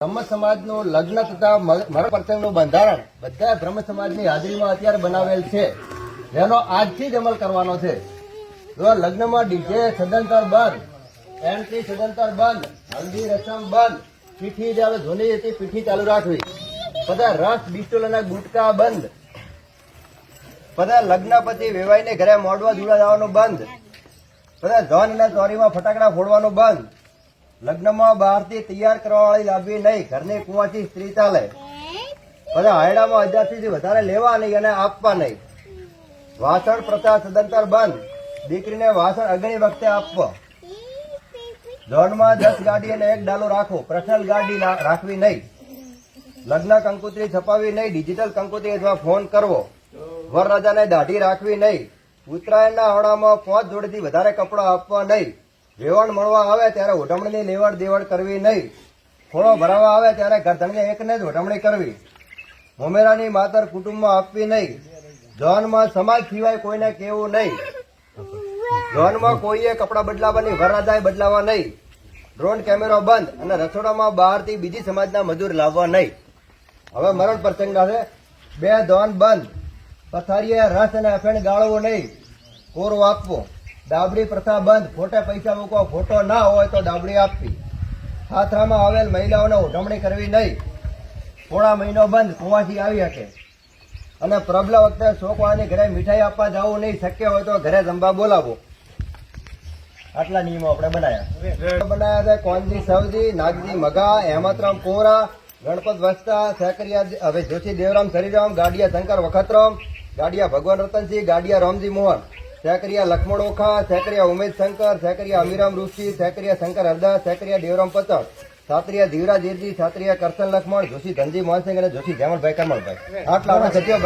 બ્રહ્મ સમાજનું લગ્ન તથા મરણ પ્રસંગનું બંધારણ બધા બ્રહ્મ સમાજની હાજરીમાં અત્યારે બનાવેલ છે, જેનો આજથી જ અમલ કરવાનો છે. જો લગ્નમાં ડીજે સદંતર બંધ, એન્ટ્રી સદંતર બંધ, હલ્દી રસમ બંધ, પીઠી જે આવે ધોની હતી પીઠી ચાલુ રાખવી, બધા રસ બિસ્ટોલ અને ગુટકા બંધ, બધા લગ્ન પછી વેવાઈને ઘરે મોડવા જોડા જવાનું બંધ, બધા ધન અને ચોરીમાં ફટાકડા ફોડવાનું બંધ, લગ્નમાં બહારથી તૈયાર કરવા વાળી લાવવી નહીં, ઘરની કુવાથી સ્ત્રી ચાલે, બધા હાયડામાં 1000 થી વધારે લેવા નહીં અને આપવા નહીં, વાસણ પ્રથા સદંતર બંધ, દીકરીને વાસણ અગ્નિ વખતે આપવા, લોનમાં 10 ગાડી અને 1 ડાલો રાખવો, પર્સનલ ગાડી રાખવી નહીં, લગ્ન કંકોત્રી છપાવી નહીં, ડિજિટલ કંકોત્રી અથવા ફોન કરવો, વરરાજાને દાઢી રાખવી નહીં, ઉત્તરાયણના હોડામાં 5 જોડીથી વધારે કપડા આપવા નહીં, વેવણ મળવા આવે ત્યારે ઉઢમણીની લેવડ દેવડ કરવી નહીં, ખોળો ભરાવા આવે ત્યારે ઘરધણીને એકને જ ઉઢમણી કરવી, મોમેરાની માતર કુટુંબમાં આપવી નહીં, જવાનમાં સમાજ સિવાય કોઈને કહેવું નહીં, જવાનમાં કોઈએ કપડા બદલાવાની, વરરાજાએ બદલાવા નહીં, ડ્રોન કેમેરો બંધ અને રસોડામાં બહારથી બીજી સમાજના મજૂર લાવવા નહીં. હવે મરણ પ્રસંગ છે. 2 ધોન બંધ, પથારીએ રસ અને અફેણ ગાળવો નહીં, કોરો આપવો, ડાબડી પ્રથા બંધ, ખોટે પૈસા મૂકવા, ખોટો ના હોય તો ડાબડી આપવી, હાથરામાં આવેલ મહિલાઓને ઉઢમણી કરવી નહીં, પોણા મહિનો બંધ, કુવાથી આવી શકે, અને પ્રબલા વખતે શોકવાળાની ઘરે મીઠાઈ આપવા જવું નહીં, શક્ય હોય તો ઘરે જમવા બોલાવો. આટલા નિયમો આપણે બનાવ્યા છે. કોનજી સવજી, નાગજી મગા, હેમતરામ કોરા, ગણપત વસ્તા, સેકરિયા હવે જોશી દેવરામ સરીરામ, ગાડિયા શંકર વખતરામ, ગાડિયા ભગવાન રતનસિંહ, ગાડિયા રામજી મોહન, સેકરિયા લક્ષ્મણ ઓખા, સેકરિયા ઉમેશ શંકર, સેકરિયા અમીરામ ઋષિ, સેકરિયા શંકર હરદાસ, સેકરિયા દેવરામ પચક, સાત્રિયા ધીવરાજ ઈરજી, સાત્રિયા કરશન લક્ષ્મણ, જોશી ધનજી મોહનસિંહ અને જોશી જયમલભાઈ કરમલભાઈ. આટલા આપણે સત્ય